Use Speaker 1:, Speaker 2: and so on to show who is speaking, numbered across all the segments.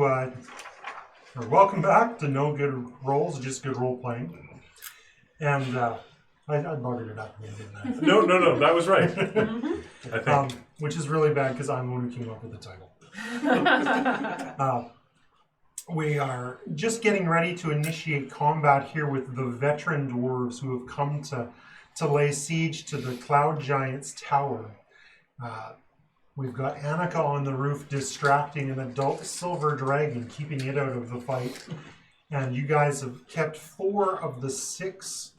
Speaker 1: or welcome back to No Good Rolls, just Good Role Playing. And I buggered it up again, didn't I?
Speaker 2: No, that was right. I think.
Speaker 1: Which is really bad because I'm the one who came up with the title. We are just getting ready to initiate combat here with the veteran dwarves who have come to lay siege to the Cloud Giant's tower. We've got Annika on the roof distracting an adult silver dragon, keeping it out of the fight. And you guys have kept 4 of the 6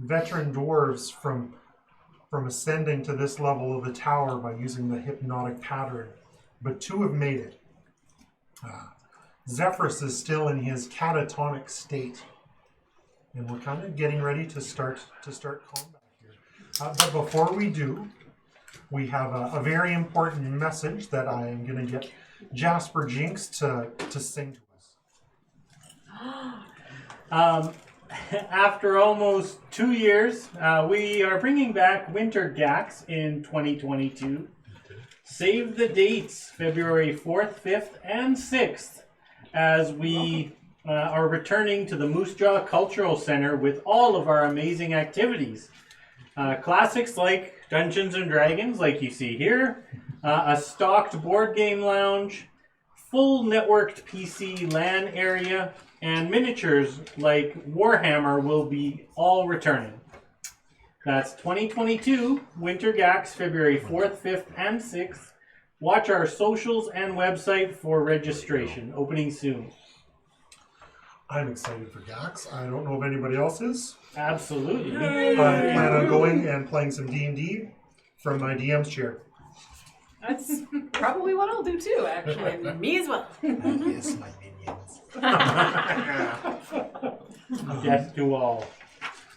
Speaker 1: veteran dwarves from ascending to this level of the tower by using the hypnotic pattern. But 2 have made it. Zephyrus is still in his catatonic state. And we're kind of getting ready to start combat here. But before we do, we have a very important message that I am going to get Jasper Jinx to sing to us.
Speaker 3: After almost 2 years, we are bringing back Winter Gax in 2022. Save the dates, February 4th, 5th, and 6th, as we are returning to the Moose Jaw Cultural Center with all of our amazing activities. Classics like Dungeons and Dragons, like you see here, a stocked board game lounge, full networked PC LAN area, and miniatures like Warhammer will be all returning. That's 2022, Winter Gax, February 4th, 5th, and 6th. Watch our socials and website for registration, opening soon.
Speaker 1: I'm excited for Gax. I don't know if anybody else is.
Speaker 3: Absolutely.
Speaker 1: I plan on going and playing some D&D from my DM's chair.
Speaker 4: That's probably what I'll do too, actually. Me as well.
Speaker 1: Yes, my minions.
Speaker 3: Yes to all.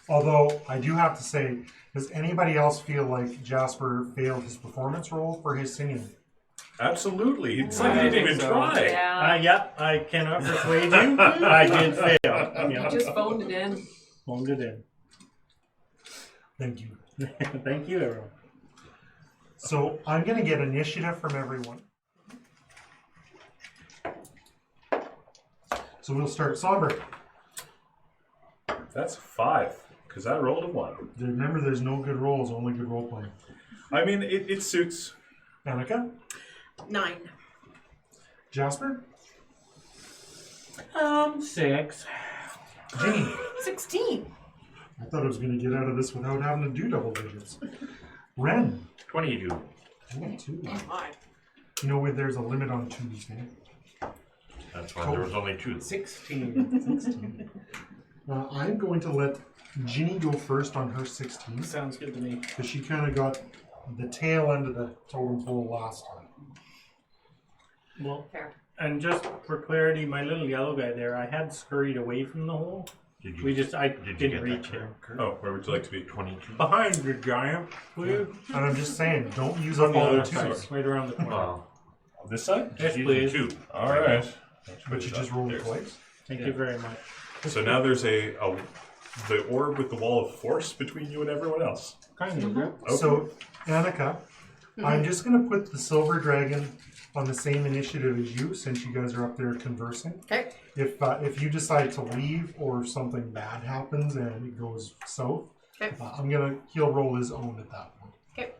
Speaker 1: Although, I do have to say, does anybody else feel like Jasper failed his performance role for his singing?
Speaker 2: Absolutely. It's like he didn't even try.
Speaker 4: Yeah.
Speaker 3: Yep, I cannot persuade you. I did fail. Yep.
Speaker 4: Just phoned it in.
Speaker 3: Phoned it in.
Speaker 1: Thank you.
Speaker 3: Thank you, everyone.
Speaker 1: So, I'm going to get initiative from everyone. So we'll start Somber.
Speaker 2: That's 5, because I rolled a 1.
Speaker 1: Remember, there's no good rolls, only good role playing.
Speaker 2: I mean, it suits.
Speaker 1: Annika?
Speaker 4: 9.
Speaker 1: Jasper?
Speaker 3: 6.
Speaker 1: Ginny?
Speaker 4: 16.
Speaker 1: I thought I was going to get out of this without having to do double digits. Ren?
Speaker 5: 22.
Speaker 1: 22.
Speaker 4: Oh my.
Speaker 1: You know, there's a limit on 2s, man.
Speaker 5: That's why there was only 2.
Speaker 3: 16.
Speaker 1: 16. I'm going to let Ginny go first on her 16.
Speaker 3: Sounds good to me.
Speaker 1: Because she kind of got the tail end of the totem pole last time.
Speaker 3: Well,
Speaker 4: Fair.
Speaker 3: and just for clarity, my little yellow guy there, I had scurried away from the hole.
Speaker 5: Did you,
Speaker 3: I
Speaker 5: did you
Speaker 3: didn't
Speaker 5: get
Speaker 3: reach
Speaker 5: that
Speaker 3: him.
Speaker 2: Oh, where would you like to be?
Speaker 5: 22.
Speaker 3: Behind the giant, please.
Speaker 1: And I'm just saying, don't use up all the
Speaker 3: That's
Speaker 1: twos.
Speaker 3: right around the corner.
Speaker 5: Wow.
Speaker 2: This side?
Speaker 3: Yes,
Speaker 5: Just
Speaker 3: please.
Speaker 5: using 2.
Speaker 2: All right.
Speaker 1: But you just rolled it
Speaker 2: There's-
Speaker 1: twice.
Speaker 3: Thank you very much.
Speaker 2: So now there's the orb with the wall of force between you and everyone else.
Speaker 3: Kind of, yeah.
Speaker 2: Okay.
Speaker 1: So, Annika, I'm just going to put the silver dragon on the same initiative as you, since you guys are up there conversing.
Speaker 4: Okay.
Speaker 1: If you decide to leave or something bad happens and it goes south,
Speaker 4: Okay.
Speaker 1: he'll roll his own at that point.
Speaker 4: Okay.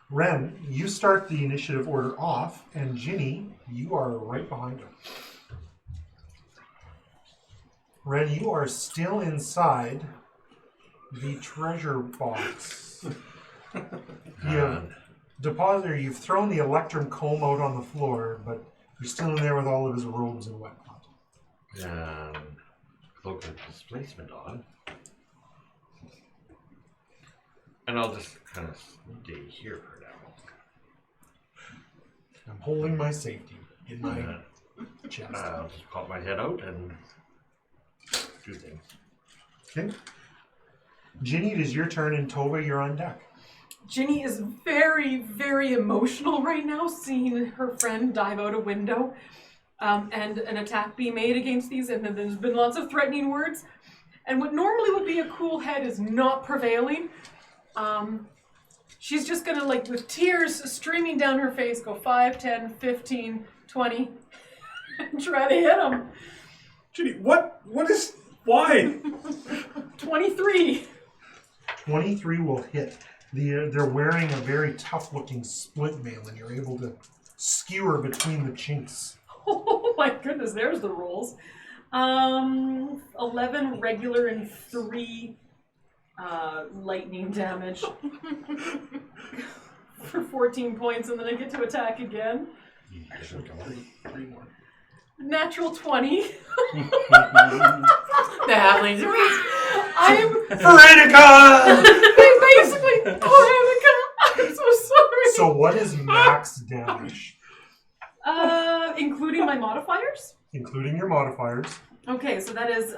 Speaker 1: Ren, you start the initiative order off, and Ginny, you are right behind her. Ren, you are still inside the treasure box. You've thrown the electrum comb out on the floor, but you're still in there with all of his robes and whatnot.
Speaker 5: Cloak of displacement on. And I'll just kind of stay here for now.
Speaker 1: I'm holding my safety in my chest.
Speaker 5: I'll just pop my head out and do things.
Speaker 1: Okay. Ginny, it is your turn, and Tova, you're on deck.
Speaker 4: Ginny is very, very emotional right now, seeing her friend dive out a window, and an attack be made against these, and then there's been lots of threatening words. And what normally would be a cool head is not prevailing. she's just gonna, like, with tears streaming down her face, go 5, 10, 15, 20, and try to hit him.
Speaker 2: Ginny, what is, why?
Speaker 4: 23.
Speaker 1: 23 will hit. They're wearing a very tough-looking split mail, and you're able to skewer between the chinks.
Speaker 4: Oh my goodness, there's the rolls. 11 regular and 3 lightning damage for 14 points, and then I get to attack again.
Speaker 5: Actually, come on.
Speaker 3: 3 more.
Speaker 4: Natural 20.
Speaker 6: The halflings.
Speaker 4: I'm
Speaker 1: Veronica!
Speaker 4: basically Veronica. I'm so sorry.
Speaker 1: So what is max damage?
Speaker 4: Including my modifiers?
Speaker 1: Including your modifiers.
Speaker 4: Okay, so that is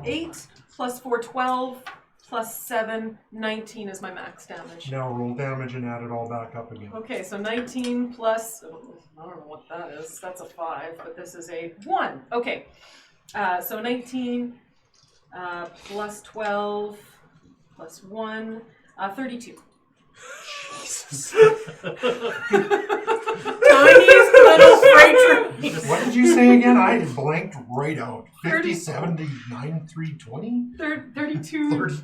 Speaker 4: 8 plus 4, 12 plus 7, 19 is my max damage.
Speaker 1: Now roll damage and add it all back up again.
Speaker 4: Okay, so 19 plus, I don't know what that is. That's a 5, but this is a 1. Okay, so 19 plus 12 plus 1, 32.
Speaker 1: Jesus.
Speaker 6: Tiniest little freight train.
Speaker 1: What did you say again? I blanked right out. 57 to 9, 3, 20?
Speaker 4: 32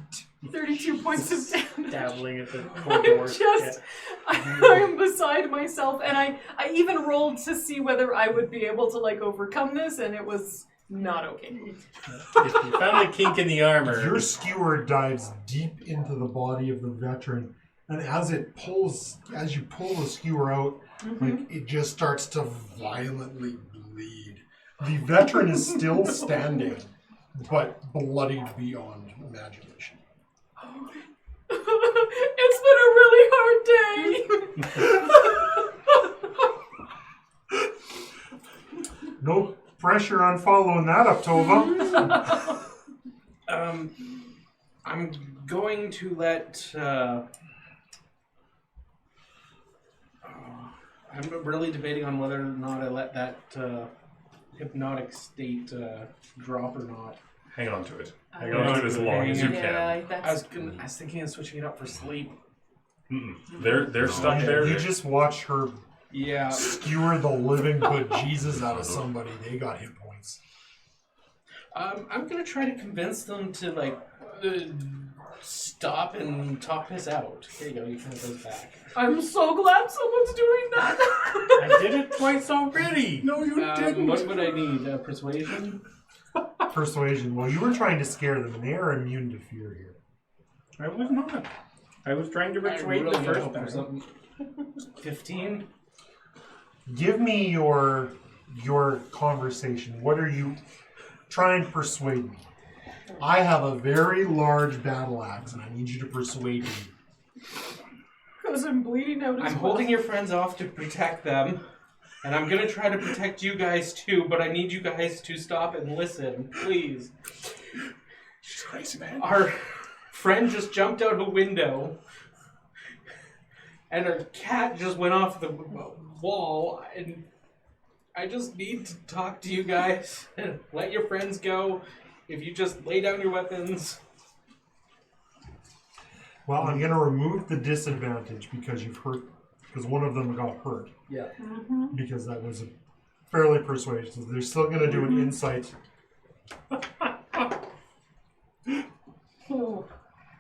Speaker 4: points of damage.
Speaker 3: Dabbling at the
Speaker 4: I'm
Speaker 3: corridor.
Speaker 4: just, I'm beside myself, and I even rolled to see whether I would be able to, like, overcome this, and it was not okay.
Speaker 3: If you found a kink in the armor.
Speaker 1: Your skewer dives deep into the body of the veteran, and as you pull the skewer out, like it just starts to violently bleed. The veteran is still standing, but bloodied beyond imagination.
Speaker 4: It's been a really hard day.
Speaker 1: No pressure on following that up, Tova.
Speaker 7: I'm going to let. I'm really debating on whether or not I let that hypnotic state drop or not.
Speaker 2: Hang on to it. Hang on to it as long as you can.
Speaker 7: I was thinking of switching it up for sleep.
Speaker 2: Mm-mm. They're stuck there.
Speaker 1: You just watch her
Speaker 7: Yeah.
Speaker 1: skewer the living good Jesus out of somebody. They got hit points.
Speaker 7: I'm gonna try to convince them to like stop and talk this out. Here you go. You can have those back.
Speaker 4: I'm so glad someone's doing that.
Speaker 3: I did it twice already.
Speaker 1: No, you didn't.
Speaker 7: What would I need? Persuasion?
Speaker 1: Persuasion. Well, you were trying to scare them, and they are immune to fear here.
Speaker 3: I was not. I was trying to persuade the first time.
Speaker 7: 15?
Speaker 1: Give me your conversation. What are you trying to persuade me? I have a very large battle axe, and I need you to persuade me.
Speaker 4: Because I'm bleeding out as
Speaker 7: I'm
Speaker 4: well.
Speaker 7: holding your friends off to protect them, and I'm gonna try to protect you guys too, but I need you guys to stop and listen, please.
Speaker 2: She's crazy, man.
Speaker 7: Our friend just jumped out of a window, and her cat just went off the wall, and I just need to talk to you guys and let your friends go. If you just lay down your weapons.
Speaker 1: Well, I'm going to remove the disadvantage because one of them got hurt.
Speaker 7: Yeah.
Speaker 1: Because that was fairly persuasive. They're still going to do an insight.
Speaker 4: Oh,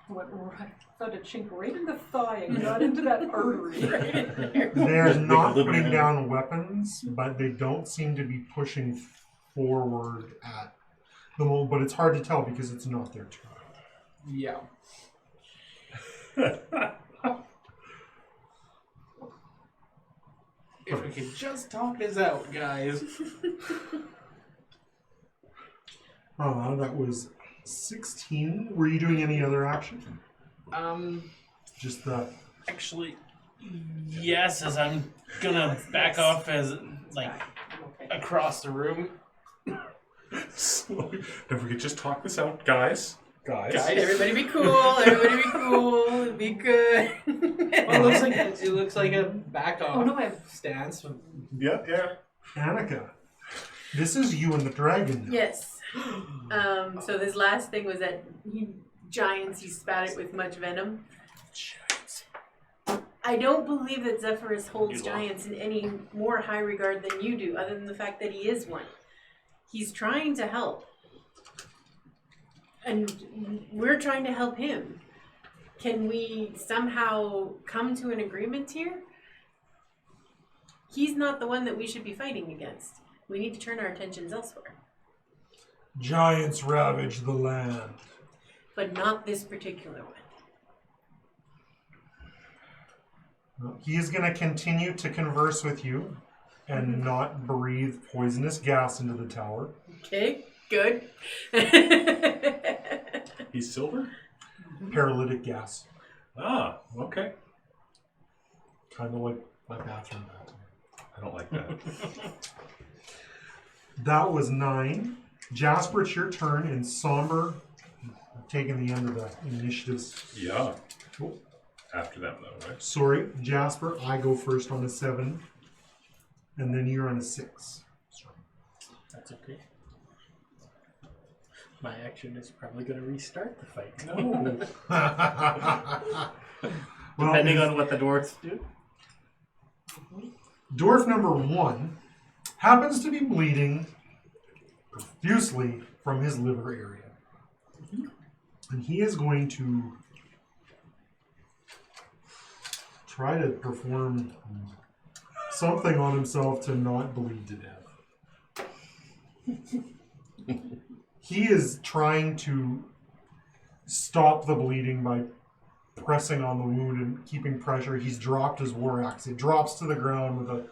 Speaker 4: what right? Thought a chink right in the thigh and got into that artery.
Speaker 1: They're not putting down weapons, but they don't seem to be pushing forward at the moment. But it's hard to tell because it's not their turn.
Speaker 7: Yeah. If we could just talk this out, guys.
Speaker 1: That was 16. Were you doing any other action? Just the...
Speaker 8: Actually, yes, as I'm gonna back off as, like, across the room.
Speaker 2: Slowly. If we could just talk this out, guys.
Speaker 6: Everybody be cool. Everybody be cool. It'll be good.
Speaker 7: It looks like a back off
Speaker 4: Oh no, I have
Speaker 7: stance.
Speaker 2: Yeah.
Speaker 1: Annika, this is you and the dragon.
Speaker 6: Yes. So this last thing was that he spat it with much venom. I don't believe that Zephyrus holds
Speaker 5: You lost.
Speaker 6: giants in any more high regard than you do, other than the fact that he is one. He's trying to help. And we're trying to help him. Can we somehow come to an agreement here? He's not the one that we should be fighting against. We need to turn our attentions elsewhere.
Speaker 1: Giants ravage the land.
Speaker 6: But not this particular one.
Speaker 1: He is going to continue to converse with you and not breathe poisonous gas into the tower.
Speaker 6: Okay, good.
Speaker 2: He's silver?
Speaker 1: Paralytic gas.
Speaker 2: Ah, okay.
Speaker 1: Kind of like my bathroom mat.
Speaker 2: I don't like that.
Speaker 1: That was 9. Jasper, it's your turn, and Somber taking the end of the initiatives.
Speaker 2: Yeah.
Speaker 1: Oh,
Speaker 2: After them, though, right?
Speaker 1: sorry, Jasper, I go first on a 7, and then you're on a 6.
Speaker 3: That's okay. My action is probably going to restart the fight.
Speaker 2: No.
Speaker 3: Depending on what the dwarves do.
Speaker 1: Dwarf number 1 happens to be bleeding profusely from his liver area. And he is going to try to perform something on himself to not bleed to death. He is trying to stop the bleeding by pressing on the wound and keeping pressure. He's dropped his war axe. It drops to the ground with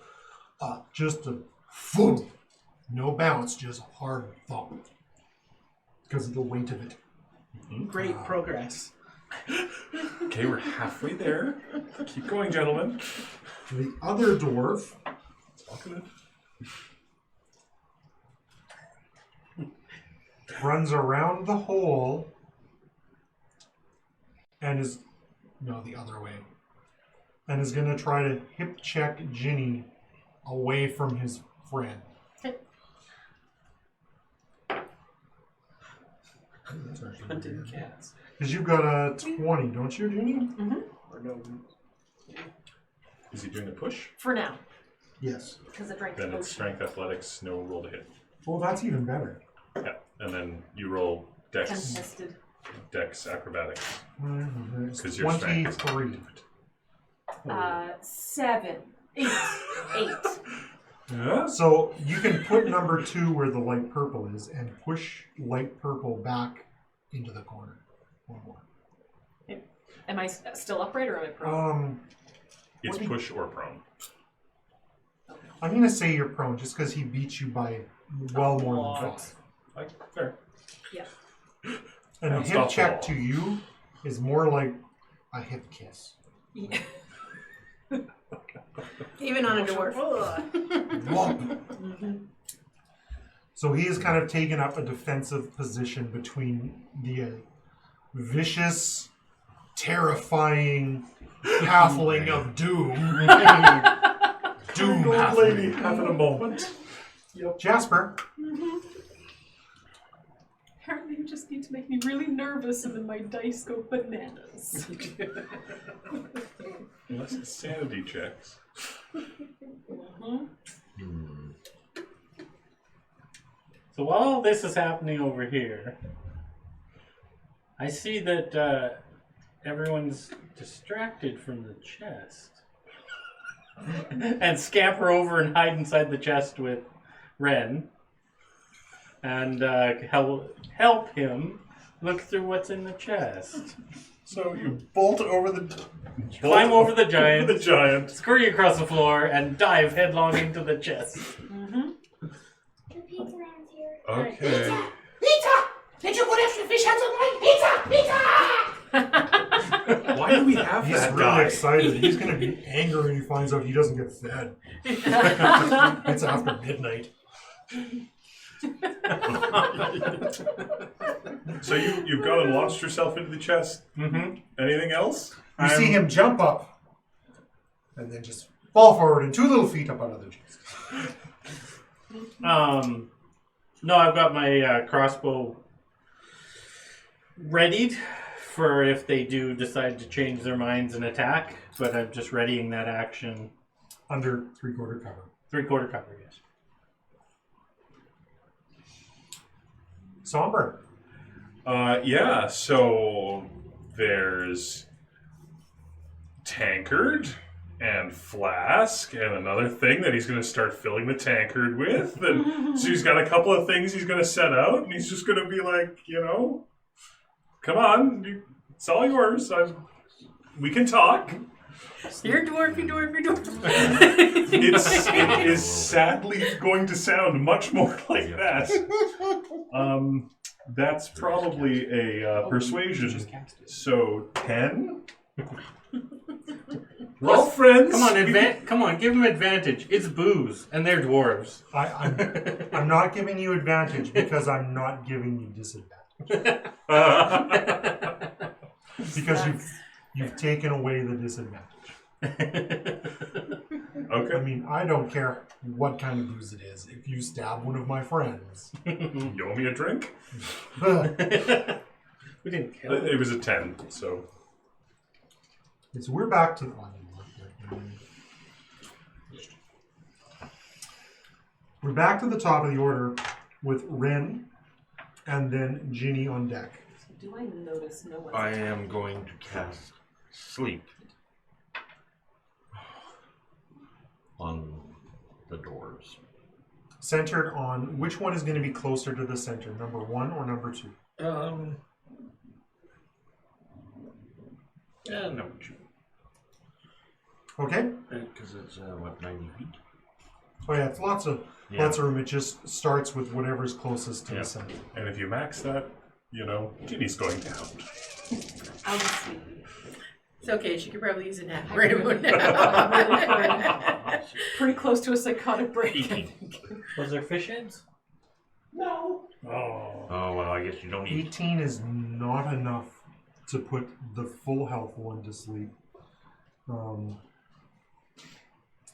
Speaker 1: just a thump. No bounce, just a hard thump. Because of the weight of it.
Speaker 7: Great progress.
Speaker 2: Okay, we're halfway there. Keep going, gentlemen.
Speaker 1: The other dwarf runs around the hole and is the other way, and is going to try to hip check Ginny away from his friend.
Speaker 7: Hunting cats.
Speaker 1: Because you've got a 20, don't you, Ginny?
Speaker 7: Or no.
Speaker 2: Is he doing a push?
Speaker 4: For now,
Speaker 1: Yes.
Speaker 4: because I drank the
Speaker 2: Then it's
Speaker 4: potion.
Speaker 2: strength athletics, no roll to hit.
Speaker 1: Well, that's even better.
Speaker 2: Yeah. And then you roll dex
Speaker 4: Contested.
Speaker 2: acrobatics.
Speaker 1: It's
Speaker 2: 'Cause you're strength.
Speaker 1: 23.
Speaker 4: 7. 8. 8.
Speaker 2: Yeah.
Speaker 1: So you can put number 2 where the light purple is and push light purple back into the corner. One more.
Speaker 4: Am I still upright or am I prone?
Speaker 2: It's
Speaker 1: What do you-
Speaker 2: push or prone.
Speaker 1: I'm going to say you're prone just because he beat you by well more than 5.
Speaker 2: Like, fair.
Speaker 4: Yeah.
Speaker 1: And a
Speaker 2: Don't
Speaker 1: hip
Speaker 2: stop the
Speaker 1: check
Speaker 2: ball.
Speaker 1: to you is more like a hip kiss.
Speaker 6: Even on a dwarf.
Speaker 1: Whomp. So he has kind of taken up a defensive position between the vicious, terrifying halfling of doom. Doom
Speaker 2: Old lady
Speaker 1: halfling.
Speaker 2: having a moment.
Speaker 1: Jasper,
Speaker 4: Apparently you just need to make me really nervous and then my dice go bananas.
Speaker 2: Unless it's sanity checks.
Speaker 3: So while all this is happening over here, I see that everyone's distracted from the chest. And scamper over and hide inside the chest with Ren. And help him look through what's in the chest.
Speaker 2: So you bolt over the
Speaker 3: Climb over the giant.
Speaker 2: Over the giant.
Speaker 3: Scurry across the floor and dive headlong into the chest.
Speaker 9: The pizza man's here.
Speaker 2: Okay.
Speaker 9: Pizza! Did you put extra fish heads on mine? Pizza! Pizza!
Speaker 2: Why do we have
Speaker 1: he's
Speaker 2: that
Speaker 1: really
Speaker 2: guy?
Speaker 1: excited. He's going to be angry when he finds out he doesn't get fed. It's after midnight.
Speaker 2: So you've gone and launched yourself into the chest.
Speaker 3: Mm-hmm.
Speaker 2: Anything else?
Speaker 1: You see him jump up and then just fall forward and 2 little feet up out of the chest.
Speaker 3: No, I've got my crossbow readied for if they do decide to change their minds and attack, but I'm just readying that action.
Speaker 1: Under 3/4 cover.
Speaker 3: 3/4 cover, yes.
Speaker 1: Somber.
Speaker 2: Yeah, so there's tankard and flask and another thing that he's going to start filling the tankard with. And so he's got a couple of things he's going to set out, and he's just going to be like, come on, it's all yours. We can talk.
Speaker 6: You're dwarfy.
Speaker 2: It is sadly going to sound much more like that. That's probably a persuasion. So 10. We're all friends.
Speaker 3: Come on, give them advantage. It's booze, and they're dwarves.
Speaker 1: I'm not giving you advantage because I'm not giving you disadvantage. Because you've taken away the disadvantage.
Speaker 2: Okay.
Speaker 1: I mean, I don't care what kind of booze it is. If you stab one of my friends,
Speaker 2: You owe me a drink?
Speaker 3: We didn't kill him.
Speaker 2: It was a 10, so.
Speaker 1: so we're back to we're back to the top of the order with Ren and then Ginny on deck.
Speaker 4: Do I notice no one's
Speaker 5: I am going to cast sleep on the doors.
Speaker 1: Centered on which one is going to be closer to the center, number 1 or number 2?
Speaker 5: Yeah, number 2.
Speaker 1: Okay.
Speaker 5: Because it's 90 feet.
Speaker 1: Oh yeah, it's lots of room. It just starts with whatever's closest to the center.
Speaker 2: And if you max that, Ginny's going down.
Speaker 4: I'll be sleepy.
Speaker 6: It's okay. She could probably use a nap right about now.
Speaker 4: Pretty close to a psychotic break. I think.
Speaker 3: Was there fish heads?
Speaker 4: No.
Speaker 3: Oh.
Speaker 5: Oh, well, I guess you don't need
Speaker 1: 18 is not enough to put the full health one to sleep.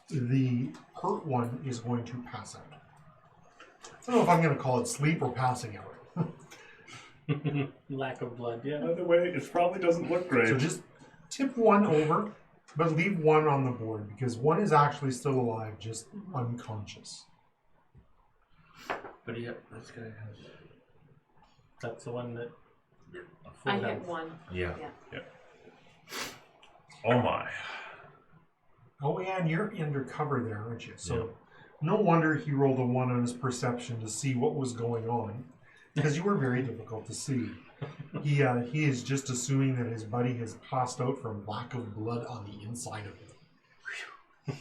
Speaker 1: The hurt one is going to pass out. I don't know if I'm going to call it sleep or passing out.
Speaker 3: Lack of blood, yeah.
Speaker 2: By the way, it probably doesn't look great.
Speaker 1: So just tip one over, but leave one on the board because one is actually still alive, just unconscious.
Speaker 5: But yeah, this guy has.
Speaker 3: That's the one that.
Speaker 4: I hit 1.
Speaker 5: Yeah.
Speaker 2: Oh my.
Speaker 1: Oh, yeah, and you're undercover there, aren't you? So no wonder he rolled a 1 on his perception to see what was going on, because you were very difficult to see. He is just assuming that his buddy has passed out from lack of blood on the inside of him.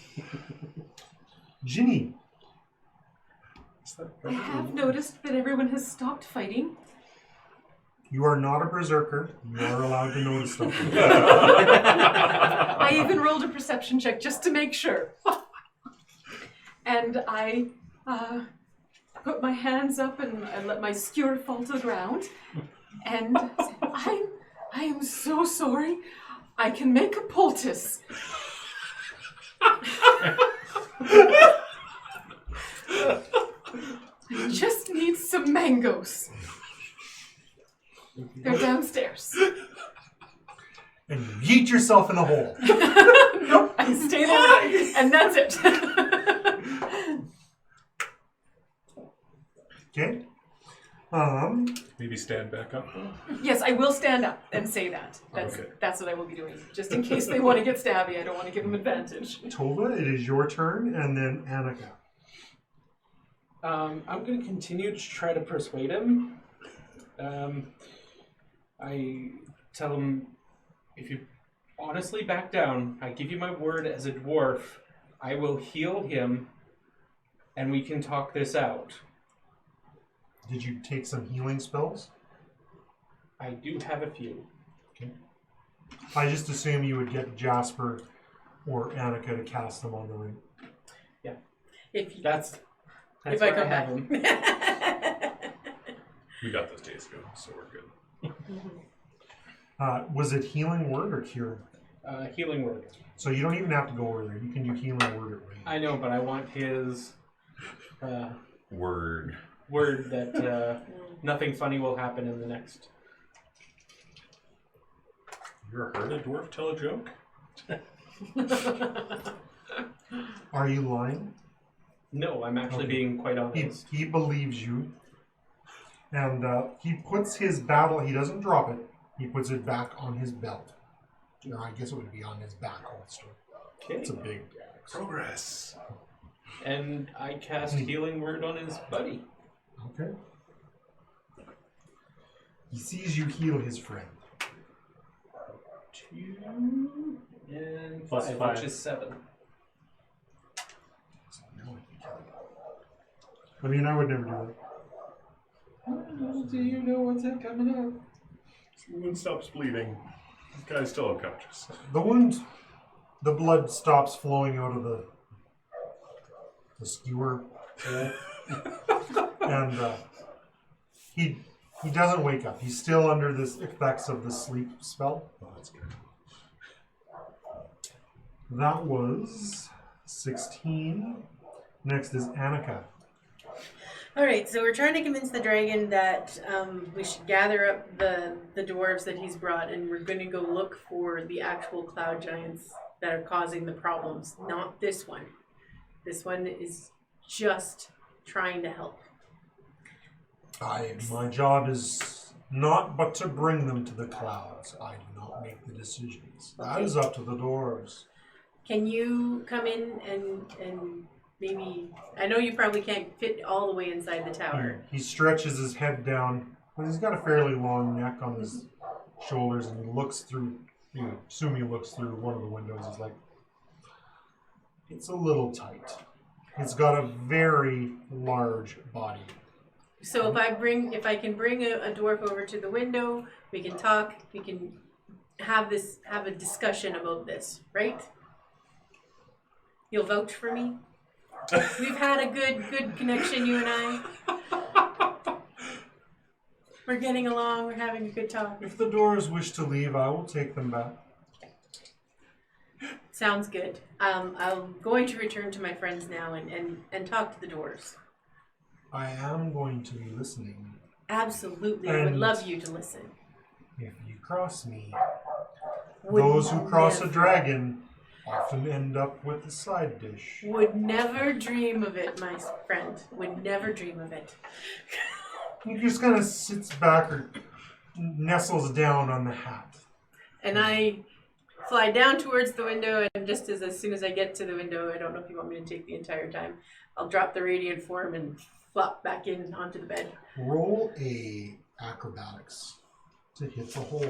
Speaker 1: Ginny.
Speaker 4: I have noticed that everyone has stopped fighting.
Speaker 1: You are not a berserker. You are allowed to notice stuff.
Speaker 4: I even rolled a perception check just to make sure. And I put my hands up and I let my skewer fall to the ground. And I am so sorry. I can make a poultice. I just need some mangoes. They're downstairs.
Speaker 1: And you yeet yourself in the hole.
Speaker 4: Nope, I stay there, and that's it.
Speaker 1: Okay.
Speaker 2: Maybe stand back up.
Speaker 4: Yes, I will stand up and say that.
Speaker 2: Okay.
Speaker 4: That's what I will be doing. Just in case they want to get stabby, I don't want to give them advantage.
Speaker 1: Tova, it is your turn, and then Annika.
Speaker 7: I'm going to continue to try to persuade him. I tell him, if you honestly back down, I give you my word as a dwarf, I will heal him, and we can talk this out.
Speaker 1: Did you take some healing spells?
Speaker 7: I do have a few.
Speaker 1: Okay. I just assume you would get Jasper or Annika to cast them on the ring.
Speaker 7: Yeah.
Speaker 6: If
Speaker 7: I
Speaker 6: come
Speaker 7: have
Speaker 6: back.
Speaker 7: him.
Speaker 2: We got this days ago, so we're good.
Speaker 1: Was it healing word or cure?
Speaker 7: Healing word.
Speaker 1: So you don't even have to go over there. You can do healing word at range.
Speaker 7: I know, but I want his
Speaker 5: Word.
Speaker 7: word that nothing funny will happen in the next
Speaker 2: You ever heard a dwarf tell a joke?
Speaker 1: Are you lying?
Speaker 7: No, I'm actually being quite honest.
Speaker 1: He believes you. And he puts his battle, he doesn't drop it, he puts it back on his belt. Or I guess it would be on his back holster.
Speaker 7: Okay.
Speaker 1: It's a big
Speaker 2: Progress.
Speaker 7: And I cast Healing Word on his buddy.
Speaker 1: Okay. He sees you heal his friend.
Speaker 7: 2 and
Speaker 3: Plus
Speaker 7: 5,
Speaker 3: five.
Speaker 7: which is 7.
Speaker 1: I mean, I would never do that.
Speaker 7: Do you know what's coming up?
Speaker 2: The wound stops bleeding. This guy's still unconscious.
Speaker 1: The wound, the blood stops flowing out of the skewer hole. And he doesn't wake up. He's still under the effects of the sleep spell.
Speaker 2: Oh, that's good.
Speaker 1: That was 16. Next is Annika.
Speaker 6: Alright, so we're trying to convince the dragon that we should gather up the dwarves that he's brought, and we're going to go look for the actual cloud giants that are causing the problems, not this one. This one is just trying to help.
Speaker 1: My job is not but to bring them to the clouds. I do not make the decisions. That is up to the dwarves.
Speaker 6: Can you come in and maybe... I know you probably can't fit all the way inside the tower.
Speaker 1: He stretches his head down. Well, he's got a fairly long neck on his shoulders, and he looks through. You assume he looks through one of the windows. He's like, it's a little tight. It's got a very large body.
Speaker 6: So if I can bring a dwarf over to the window, we can talk. We can have a discussion about this, right? You'll vouch for me. We've had a good connection, you and I. We're getting along. We're having a good talk.
Speaker 1: If the dwarves wish to leave, I will take them back.
Speaker 6: Sounds good. I'm going to return to my friends now and talk to the dwarves.
Speaker 1: I am going to be listening.
Speaker 6: Absolutely. I would
Speaker 1: And-
Speaker 6: love you to listen.
Speaker 1: If you cross me,
Speaker 6: Would
Speaker 1: those who cross a
Speaker 6: never-
Speaker 1: dragon often end up with a side dish.
Speaker 6: Would never dream of it, my friend. Would never dream of it.
Speaker 1: He just kind of sits back or nestles down on the hat.
Speaker 6: And I fly down towards the window, and just as soon as I get to the window, I don't know if you want me to take the entire time, I'll drop the radiant form and flop back in onto the bed.
Speaker 1: Roll a acrobatics to hit the hole.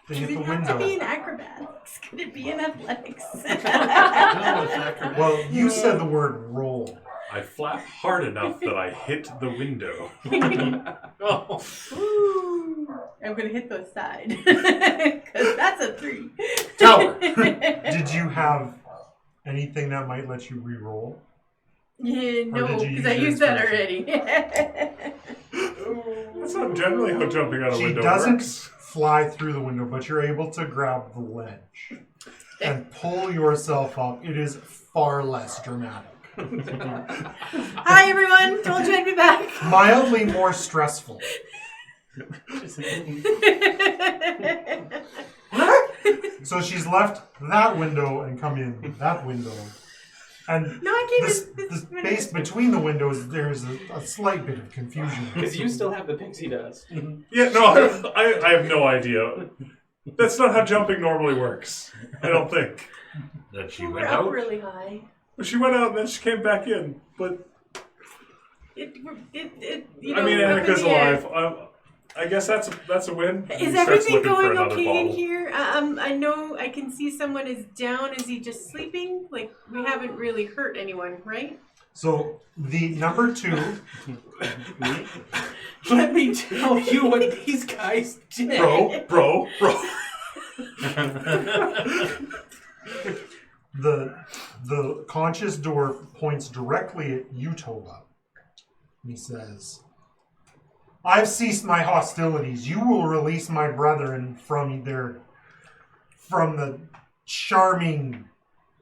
Speaker 1: To
Speaker 6: Does
Speaker 1: hit
Speaker 6: it
Speaker 1: the
Speaker 6: have to be
Speaker 1: window.
Speaker 6: in acrobatics? Could it be in athletics?
Speaker 5: No, it's acrobat.
Speaker 1: Well, you said the word roll.
Speaker 2: I flap hard enough that I hit the window.
Speaker 8: Oh.
Speaker 6: Ooh, I'm going to hit the side. Because that's a 3.
Speaker 1: Tower. Did you have anything that might let you re-roll?
Speaker 6: Yeah, no,
Speaker 1: did you
Speaker 6: because I
Speaker 1: use your
Speaker 6: used that
Speaker 1: inspiration?
Speaker 6: already.
Speaker 2: That's not generally how jumping out a
Speaker 1: She
Speaker 2: window
Speaker 1: doesn't
Speaker 2: works.
Speaker 1: fly through the window, but you're able to grab the ledge and pull yourself up. It is far less dramatic.
Speaker 6: Hi, everyone. Told you I'd be back.
Speaker 1: Mildly more stressful. So she's left that window and come in that window. And
Speaker 6: No, I came
Speaker 1: the space between the windows, there's a slight bit of confusion.
Speaker 7: Because you still have the pixie dust.
Speaker 2: Yeah, no, I have no idea. That's not how jumping normally works. I don't think.
Speaker 5: That she
Speaker 6: We're
Speaker 5: went
Speaker 6: up
Speaker 5: out.
Speaker 6: really high.
Speaker 2: She went out and then she came back in. But,
Speaker 6: You
Speaker 2: I mean,
Speaker 6: up in
Speaker 2: Annika's
Speaker 6: the air.
Speaker 2: alive. I guess that's a win.
Speaker 6: Is
Speaker 2: He starts
Speaker 6: everything
Speaker 2: looking for
Speaker 6: going
Speaker 2: another
Speaker 6: okay in
Speaker 2: bottle.
Speaker 6: here? I know I can see someone is down. Is he just sleeping? Like, we haven't really hurt anyone, right?
Speaker 1: So the number 2,
Speaker 7: Let me tell you what these guys did.
Speaker 2: Bro.
Speaker 1: the conscious dwarf points directly at you, Toba. And he says, I've ceased my hostilities. You will release my brethren from the charming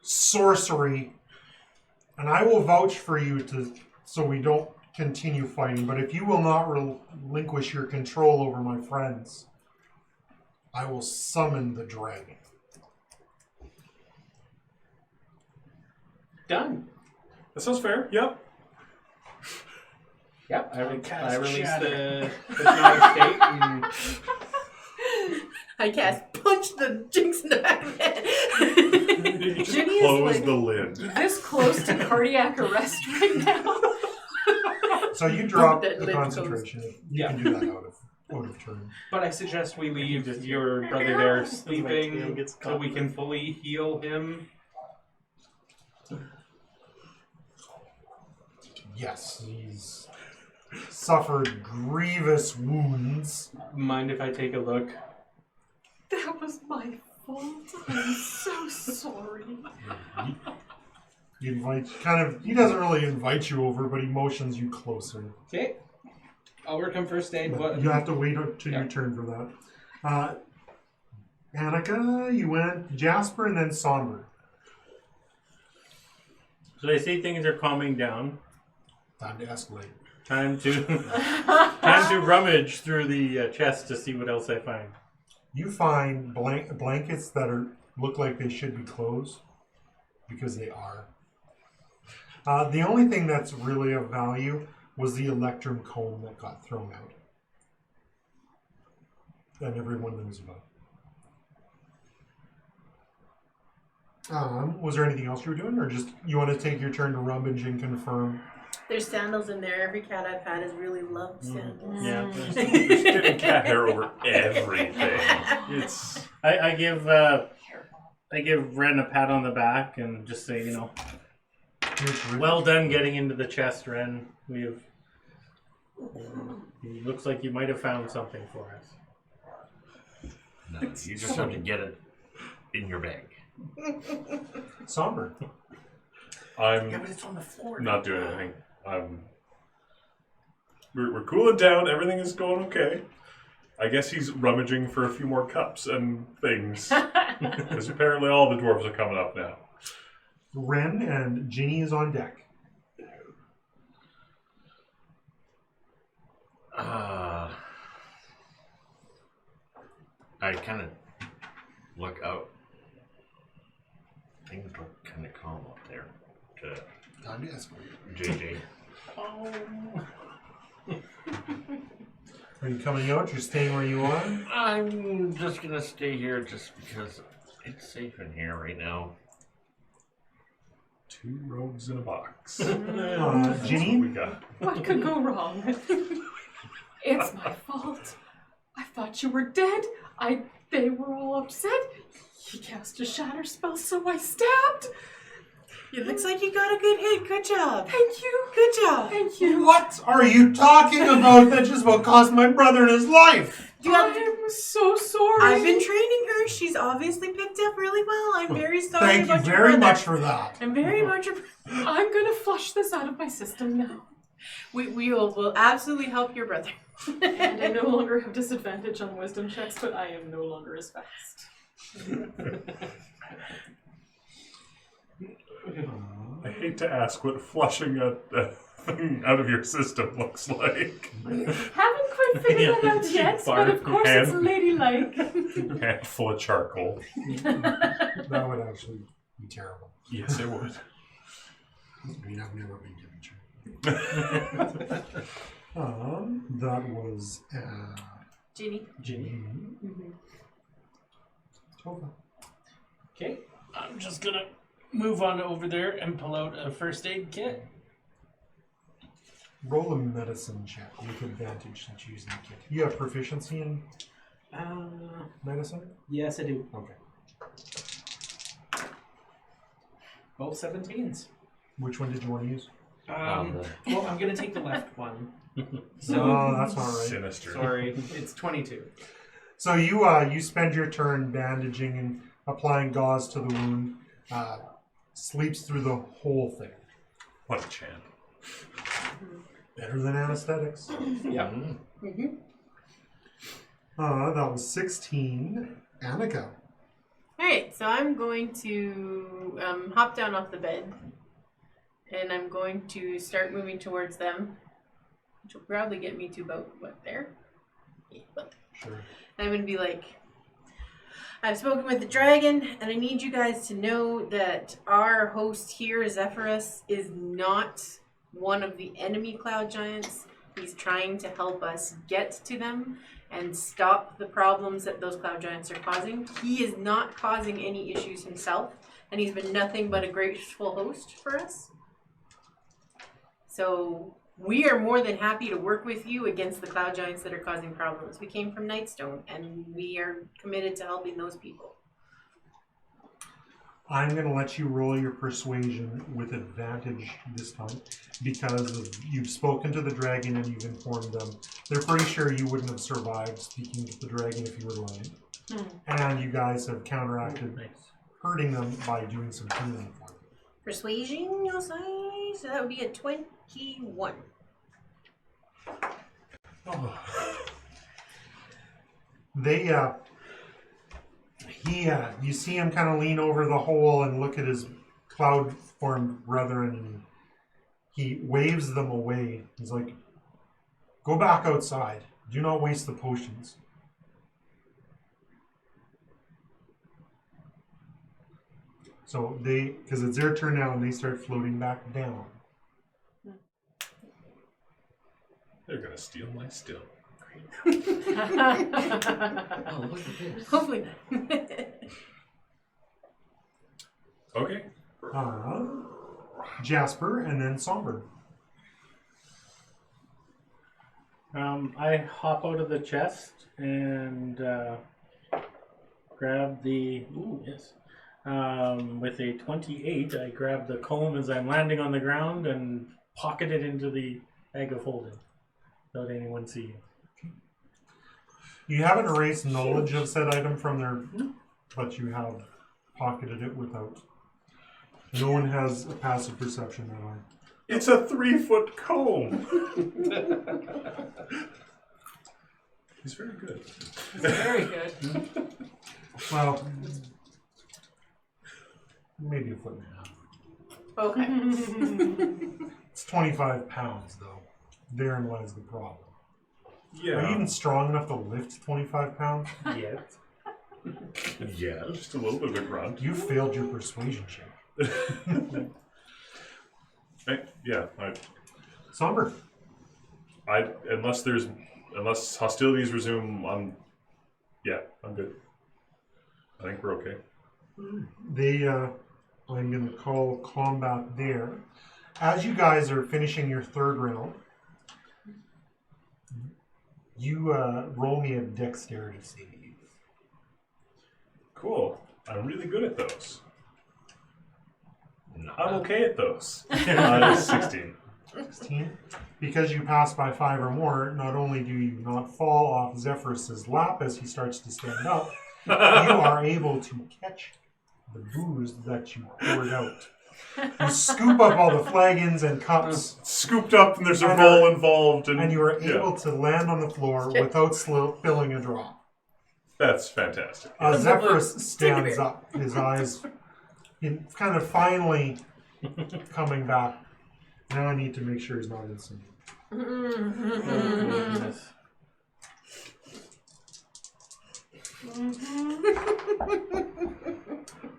Speaker 1: sorcery, and I will vouch for you so we don't continue fighting. But if you will not relinquish your control over my friends, I will summon the dragon.
Speaker 7: Done.
Speaker 2: That sounds fair. Yep.
Speaker 7: Yep. I
Speaker 3: Cast
Speaker 7: release
Speaker 3: shatter.
Speaker 7: the hypnotic state and
Speaker 6: I cast punch the jinx in the back of the head.
Speaker 2: You just
Speaker 4: Ginny is
Speaker 2: close
Speaker 4: like-
Speaker 2: the lid.
Speaker 4: This close to cardiac arrest right now.
Speaker 1: So you drop
Speaker 6: That
Speaker 1: the
Speaker 6: lid
Speaker 1: concentration. You
Speaker 7: Yeah.
Speaker 1: can do that out of turn.
Speaker 7: But I suggest we leave your brother there
Speaker 3: tail
Speaker 7: sleeping
Speaker 3: gets
Speaker 7: so
Speaker 3: caught.
Speaker 7: we can fully heal him.
Speaker 1: Yes, he's suffered grievous wounds.
Speaker 7: Mind if I take a look?
Speaker 4: That was my fault. I'm so sorry.
Speaker 1: He he doesn't really invite you over, but he motions you closer.
Speaker 7: Okay. I'll work on first aid.
Speaker 1: But
Speaker 7: What?
Speaker 1: you have to wait till
Speaker 7: Yeah.
Speaker 1: your turn for that. Annika, you went Jasper and then Somber.
Speaker 3: So I see things are calming down.
Speaker 1: Time to escalate.
Speaker 3: Time to rummage through the chest to see what else I find.
Speaker 1: You find blankets that look like they should be closed because they are. The only thing that's really of value was the electrum comb that got thrown out. And everyone knows about it. Was there anything else you were doing, or just you want to take your turn to rummage and confirm?
Speaker 6: There's sandals in there. Every cat I've had has really loved sandals.
Speaker 3: Yeah.
Speaker 2: There's getting cat hair over everything. It's
Speaker 3: I give Ren a pat on the back and just say, well done getting into the chest, Ren. It looks like you might have found something for us.
Speaker 5: No, you just have to get it in your bag.
Speaker 1: Somber.
Speaker 2: I'm
Speaker 3: but it's on the floor.
Speaker 2: not doing anything. We're cooling down. Everything is going okay. I guess he's rummaging for a few more cups and things. Because apparently all the dwarves are coming up now.
Speaker 1: Ren and Ginny is on deck.
Speaker 5: I kind of look out. Things look kind of calm up there. To
Speaker 1: Time to escalate.
Speaker 5: JJ.
Speaker 1: Are you coming out? You're staying where you are?
Speaker 5: I'm just gonna stay here just because it's safe in here right now.
Speaker 2: 2 rogues in a box.
Speaker 1: Ginny?
Speaker 2: We got.
Speaker 4: What could go wrong? It's my fault. I thought you were dead. They were all upset. He cast a shatter spell, so I stabbed.
Speaker 6: It looks like you got a good hit. Good job.
Speaker 4: Thank you.
Speaker 6: Good job.
Speaker 4: Thank you.
Speaker 1: What are you talking about? That just about cost my brother his life.
Speaker 4: I'm so sorry.
Speaker 6: I've been training her. She's obviously picked up really well. I'm very sorry
Speaker 1: Thank you
Speaker 6: about your
Speaker 1: very
Speaker 6: brother.
Speaker 1: much for that.
Speaker 6: I'm very much.
Speaker 4: I'm gonna flush this out of my system now.
Speaker 6: We'll absolutely help your brother.
Speaker 4: And I no longer have disadvantage on wisdom checks, but I am no longer as fast.
Speaker 2: I hate to ask what flushing a thing out of your system looks like.
Speaker 4: Haven't quite figured that out yet, but of course it's
Speaker 2: And-
Speaker 4: ladylike.
Speaker 2: Handful of charcoal.
Speaker 1: That would actually be terrible.
Speaker 2: Yes, it would.
Speaker 1: I mean, I've never been given charge. That was
Speaker 6: Ginny.
Speaker 1: Ginny. Tova.
Speaker 8: Okay, I'm just gonna move on over there and pull out a first aid kit.
Speaker 1: Roll a medicine check with advantage since you're using the kit. You have proficiency in medicine?
Speaker 7: Yes, I do.
Speaker 1: Okay.
Speaker 7: Both 17s.
Speaker 1: Which one did you want to use?
Speaker 7: Well, I'm gonna take the left one.
Speaker 1: No, that's not right.
Speaker 2: Sinister.
Speaker 7: Sorry, it's 22.
Speaker 1: So you spend your turn bandaging and applying gauze to the wound. Sleeps through the whole thing.
Speaker 2: What a champ.
Speaker 1: Better than anesthetics.
Speaker 7: Yeah.
Speaker 1: That was 16. Annika.
Speaker 6: Alright, so I'm going to hop down off the bed. And I'm going to start moving towards them. Which will probably get me to about, what, there? Yeah, about there.
Speaker 1: Sure.
Speaker 6: And I'm going to be like, I've spoken with the dragon, and I need you guys to know that our host here, Zephyrus, is not one of the enemy cloud giants. He's trying to help us get to them and stop the problems that those cloud giants are causing. He is not causing any issues himself, and he's been nothing but a graceful host for us. So we are more than happy to work with you against the cloud giants that are causing problems. We came from Nightstone, and we are committed to helping those people.
Speaker 1: I'm going to let you roll your persuasion with advantage this time because you've spoken to the dragon and you've informed them. They're pretty sure you wouldn't have survived speaking to the dragon if you were lying. And you guys have counteracted hurting them by doing some healing for them.
Speaker 6: Persuasion, you'll say? So that would be a 21.
Speaker 1: You see him kind of lean over the hole and look at his cloud-formed brethren, and he waves them away. He's like, "Go back outside. Do not waste the potions." So because it's their turn now, and they start floating back down.
Speaker 2: They're gonna steal my still.
Speaker 5: Oh, look at this.
Speaker 6: Hopefully not.
Speaker 2: Okay.
Speaker 1: Jasper and then Somber.
Speaker 3: I hop out of the chest and grab the. Ooh, yes. With a 28, I grab the comb as I'm landing on the ground and pocket it into the bag of holding without anyone seeing.
Speaker 1: You haven't erased knowledge of said item from their, but you have pocketed it without. No one has a passive perception that way.
Speaker 2: It's a 3-foot comb. He's very good.
Speaker 4: Very good.
Speaker 1: Well, maybe a foot and a half.
Speaker 6: Okay.
Speaker 1: It's 25 pounds, though. Therein lies the problem.
Speaker 2: Yeah.
Speaker 1: Are you even strong enough to lift 25 pounds?
Speaker 3: Yet.
Speaker 2: Yeah, just a little bit of a grunt.
Speaker 1: You failed your persuasion check. Somber.
Speaker 2: Unless hostilities resume, I'm good. I think we're okay.
Speaker 1: I'm going to call combat there. As you guys are finishing your third round, you roll me a dexterity save.
Speaker 2: Cool. I'm really good at those. I'm okay at those. 16.
Speaker 1: 16. Because you pass by 5 or more, not only do you not fall off Zephyrus's lap as he starts to stand up, you are able to catch the booze that you poured out. You scoop up all the flagons and cups.
Speaker 2: Scooped up and there's a roll involved. And
Speaker 1: you are able to land on the floor without spilling a drop.
Speaker 2: That's fantastic.
Speaker 1: Zephyrus stands up, his eyes kind of finally coming back. Now I need to make sure he's not insane.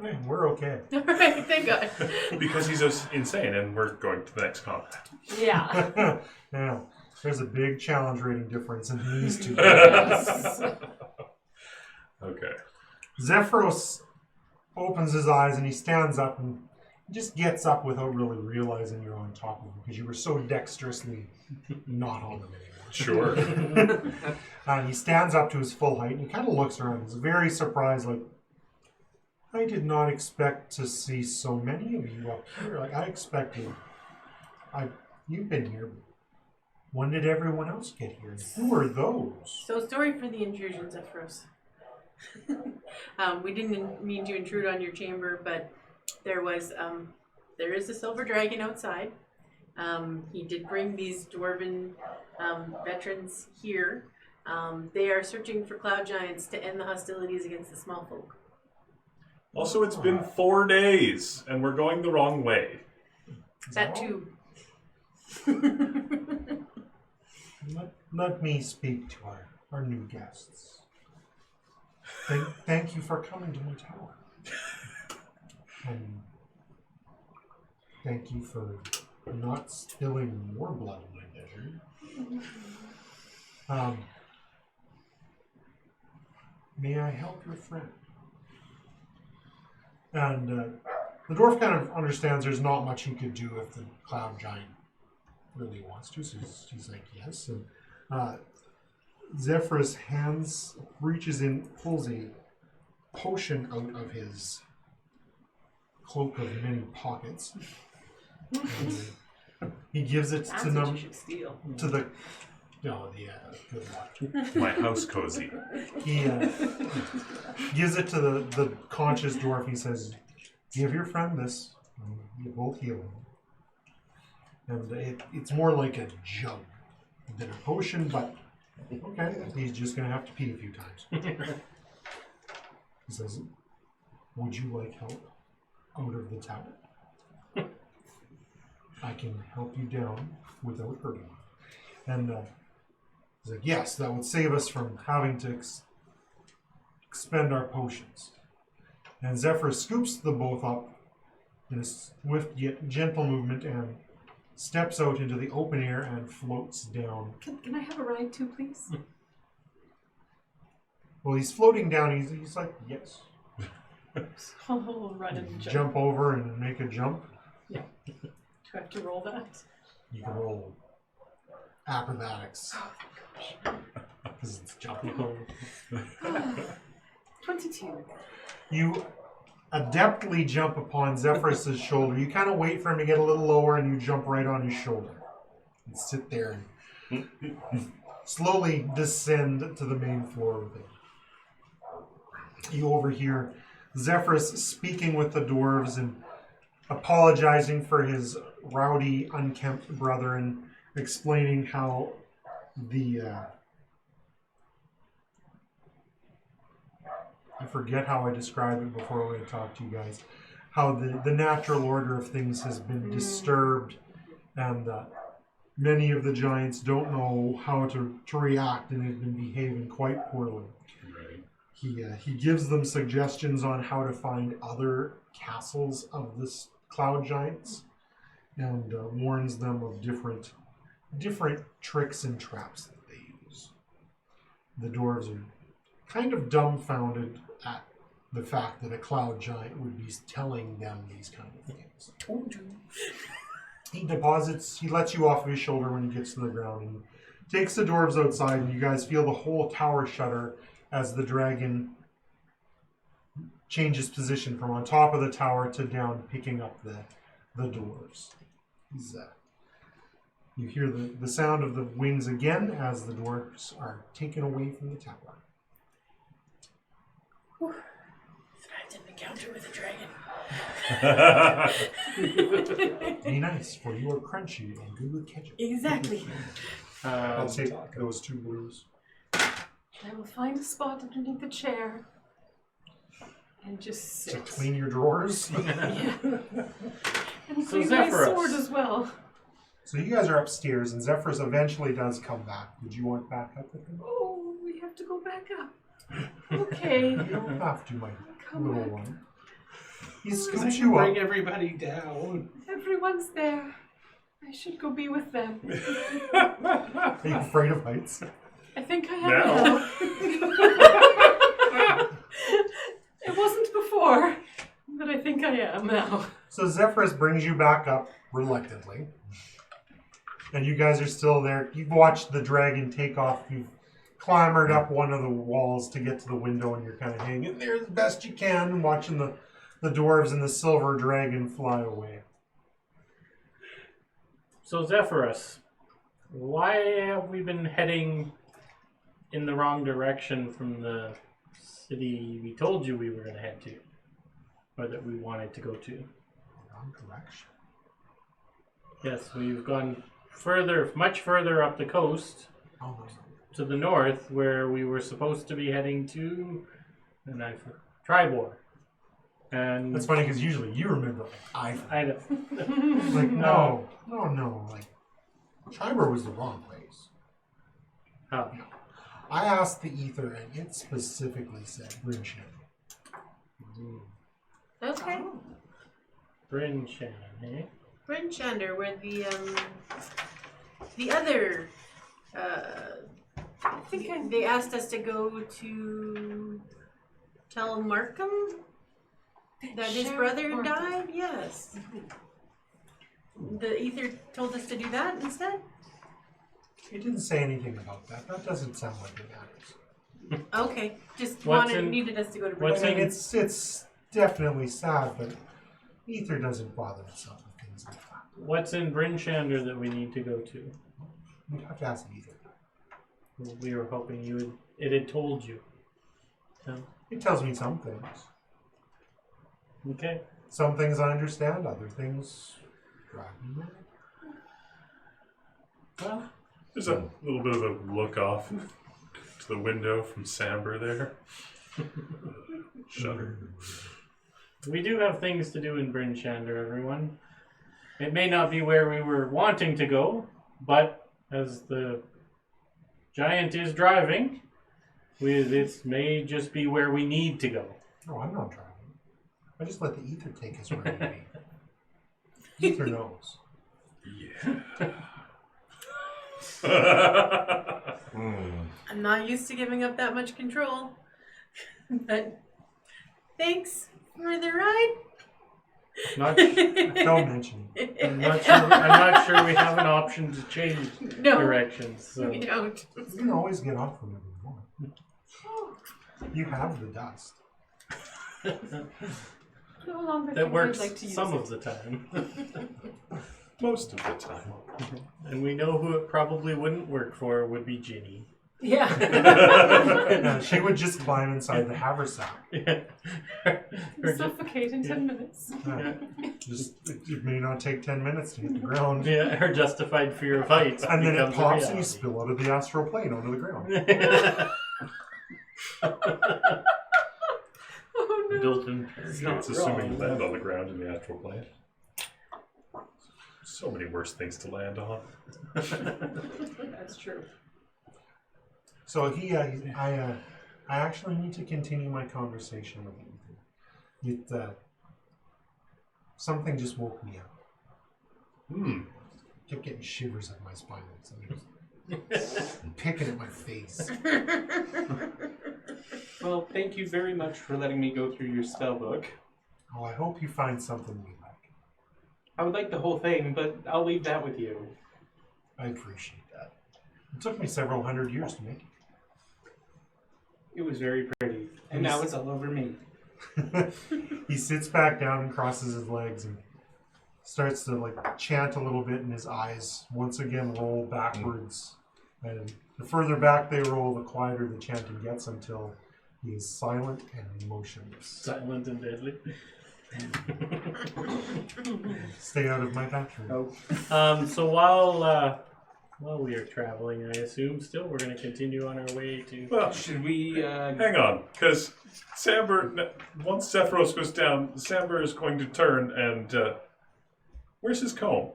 Speaker 1: Hey, we're okay.
Speaker 6: Alright, thank God.
Speaker 2: Because he's insane and we're going to the next combat.
Speaker 4: Yeah.
Speaker 1: Yeah, there's a big challenge rating difference in these two.
Speaker 2: Okay.
Speaker 1: Zephyrus opens his eyes and he stands up and he just gets up without really realizing you're on top of him because you were so dexterously not on him anymore.
Speaker 2: Sure.
Speaker 1: He stands up to his full height and he kind of looks around. He's very surprised, like, I did not expect to see so many of you up here. Like, I expected, you've been here. When did everyone else get here? Who are those?
Speaker 6: So, sorry for the intrusion, Zephyrus. We didn't mean to intrude on your chamber, but there is a silver dragon outside. He did bring these dwarven veterans here. They are searching for cloud giants to end the hostilities against the small folk.
Speaker 2: Also, it's been 4 days and we're going the wrong way.
Speaker 6: That too.
Speaker 1: Let me speak to our new guests. Thank you for coming to my tower. And thank you for not spilling more blood in my desert. May I help your friend? And the dwarf kind of understands there's not much he could do if the cloud giant really wants to, so she's like, yes. And Zephyrus reaches in, pulls a potion out of his cloak of many pockets. He gives it
Speaker 4: That's
Speaker 1: to
Speaker 4: what
Speaker 1: them,
Speaker 4: you should steal.
Speaker 1: to the, no, yeah, good luck.
Speaker 2: My house cozy.
Speaker 1: He gives it to the conscious dwarf. He says, give your friend this, and you both heal him. And it's more like a jug than a potion, but okay, he's just going to have to pee a few times. He says, would you like help out of the tower? I can help you down without hurting you. And he's like, yes, that would save us from having to expend our potions. And Zephyr scoops the both up in a swift yet gentle movement and steps out into the open air and floats down.
Speaker 4: Can I have a ride too, please?
Speaker 1: Well, he's floating down. He's like, yes.
Speaker 4: Oh, run and jump.
Speaker 1: Jump over and make a jump.
Speaker 4: Yeah. Do I have to roll that?
Speaker 1: You can roll acrobatics.
Speaker 4: Oh, my gosh.
Speaker 1: Because it's jumping.
Speaker 4: 22.
Speaker 1: You adeptly jump upon Zephyrus' shoulder. You kind of wait for him to get a little lower and you jump right on his shoulder. And sit there and slowly descend to the main floor with it. You overhear Zephyrus speaking with the dwarves and apologizing for his rowdy, unkempt brother and explaining how the I forget how I described it before when I talked to you guys. How the natural order of things has been disturbed, and many of the giants don't know how to react and have been behaving quite poorly.
Speaker 2: Right.
Speaker 1: He gives them suggestions on how to find other castles of this cloud giants, and warns them of different tricks and traps that they use. The dwarves are kind of dumbfounded at the fact that a cloud giant would be telling them these kind of things.
Speaker 4: Told you.
Speaker 1: He lets you off of his shoulder when he gets to the ground and takes the dwarves outside, and you guys feel the whole tower shudder as the dragon changes position from on top of the tower to down, picking up the dwarves. You hear the sound of the wings again as the dwarves are taken away from the tower.
Speaker 9: Threatened encounter with a dragon.
Speaker 1: Be nice, for you are crunchy and good with ketchup.
Speaker 4: Exactly.
Speaker 1: I'll take those 2 blues.
Speaker 4: I will find a spot underneath the chair and just
Speaker 1: To
Speaker 4: sit.
Speaker 1: clean your drawers.
Speaker 4: Yeah. And
Speaker 3: So
Speaker 4: clean my
Speaker 3: Zephyrus.
Speaker 4: sword as well.
Speaker 1: So you guys are upstairs, and Zephyrus eventually does come back. Would you want back up with him?
Speaker 4: Oh, we have to go back up. Okay.
Speaker 1: You don't have to, my
Speaker 4: Come
Speaker 1: little
Speaker 4: back.
Speaker 1: one. He
Speaker 7: I
Speaker 1: scoops
Speaker 7: can
Speaker 1: you
Speaker 7: bring
Speaker 1: up.
Speaker 7: everybody down.
Speaker 4: Everyone's there. I should go be with them.
Speaker 1: Are you afraid of heights?
Speaker 4: I think I am
Speaker 2: Now.
Speaker 4: now. It wasn't before, but I think I am now.
Speaker 1: So Zephyrus brings you back up reluctantly. And you guys are still there. You've watched the dragon take off. You've clambered up one of the walls to get to the window, and you're kind of hanging there as best you can, watching the dwarves and the silver dragon fly away.
Speaker 3: So Zephyrus, why have we been heading in the wrong direction from the city we told you we were going to head to? Or that we wanted to go to?
Speaker 1: Wrong direction.
Speaker 3: Yes, we've gone further, much further up the coast
Speaker 1: Oh, no.
Speaker 3: to the north, where we were supposed to be heading to, Tribor. And
Speaker 1: That's funny because usually you remember. I
Speaker 3: don't.
Speaker 1: like no. Like Triber was the wrong place.
Speaker 3: Oh.
Speaker 1: I asked the ether, and it specifically said Brinshan.
Speaker 6: Okay.
Speaker 3: Bryn Shannon, eh?
Speaker 6: Bryn Shander, where the other, I think they asked us to go to tell Markham that his brother died? Yes. The ether told us to do that instead?
Speaker 1: He didn't say anything about that. That doesn't sound like it matters.
Speaker 6: Okay. Just
Speaker 3: What's
Speaker 6: needed us to go to
Speaker 3: what's
Speaker 1: I
Speaker 6: Bryn.
Speaker 1: mean, it's definitely sad, but ether doesn't bother himself with things like that.
Speaker 3: What's in Bryn Shander that we need to go to?
Speaker 1: You'd have to ask ether.
Speaker 3: We were hoping it had told you. No?
Speaker 1: It tells me some things.
Speaker 3: Okay.
Speaker 1: Some things I understand, other things drive me mad.
Speaker 3: Well,
Speaker 2: There's a little bit of a look off to the window from Samber there. Shudder.
Speaker 3: we do have things to do in Bryn Shander, everyone. It may not be where we were wanting to go, but as the giant is driving, this may just be where we need to go.
Speaker 1: No, I'm not driving. I just let the ether take us where we need. Ether knows.
Speaker 2: Yeah.
Speaker 6: I'm not used to giving up that much control. But thanks for the ride.
Speaker 3: Not,
Speaker 1: Don't mention it.
Speaker 3: I'm not sure we have an option to change
Speaker 6: No.
Speaker 3: directions. So.
Speaker 6: We don't.
Speaker 1: You can always get off whenever you want. You have the dust.
Speaker 4: No longer
Speaker 3: That
Speaker 4: think
Speaker 3: works
Speaker 4: I'd like to use
Speaker 3: some
Speaker 4: it.
Speaker 3: of the time.
Speaker 2: Most of the time.
Speaker 3: And we know who it probably wouldn't work for would be Ginny.
Speaker 4: Yeah.
Speaker 1: No, she would just climb inside the haversack.
Speaker 4: Suffocate in 10 minutes.
Speaker 1: It may not take 10 minutes to hit the ground.
Speaker 3: Yeah, her justified fear of heights.
Speaker 1: And then it
Speaker 3: becomes a
Speaker 1: pops and you
Speaker 3: reality.
Speaker 1: spill out of the astral plane onto the ground.
Speaker 4: Oh no.
Speaker 3: Built-in.
Speaker 2: It's assuming you land on the ground in the astral plane. So many worse things to land on.
Speaker 4: That's true.
Speaker 1: So I actually need to continue my conversation with Ethan. Something just woke me up. Kept getting shivers up my spine. Picking at my face.
Speaker 7: Well, thank you very much for letting me go through your spell book.
Speaker 1: Oh, I hope you find something you like.
Speaker 7: I would like the whole thing, but I'll leave that with you.
Speaker 1: I appreciate that. It took me several hundred years to make
Speaker 7: It was very pretty, and now it's all over me.
Speaker 1: it. He sits back down and crosses his legs and starts to chant a little bit, and his eyes once again roll backwards. And the further back they roll, the quieter the chanting gets until he is silent and motionless.
Speaker 3: Silent and deadly.
Speaker 1: Stay out of my bathroom.
Speaker 3: So while we are traveling, I assume still we're going to continue on our way to.
Speaker 2: Well,
Speaker 7: Should we,
Speaker 2: hang on, because Samber, once Sephiros goes down, Samber is going to turn and, where's his comb?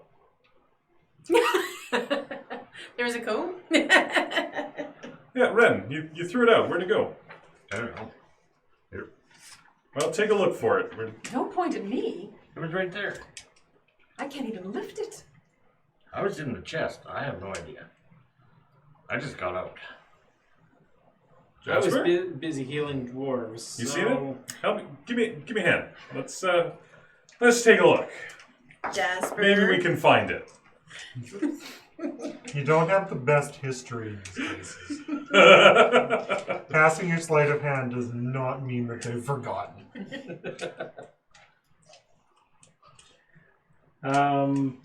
Speaker 6: There's a comb?
Speaker 2: Yeah, Ren, you threw it out. Where'd it go?
Speaker 5: I don't know.
Speaker 2: Well, take a look for it.
Speaker 4: Don't point at me.
Speaker 5: It was right there.
Speaker 4: I can't even lift it.
Speaker 5: I was in the chest. I have no idea. I just got out.
Speaker 7: I was
Speaker 2: Jasper?
Speaker 7: busy healing dwarves.
Speaker 2: You
Speaker 7: so...
Speaker 2: seen it? Help me. Give me a hand. Let's take a look.
Speaker 6: Jasper.
Speaker 2: Maybe we can find it.
Speaker 1: You don't have the best history in these cases. Passing your sleight of hand does not mean that they've forgotten.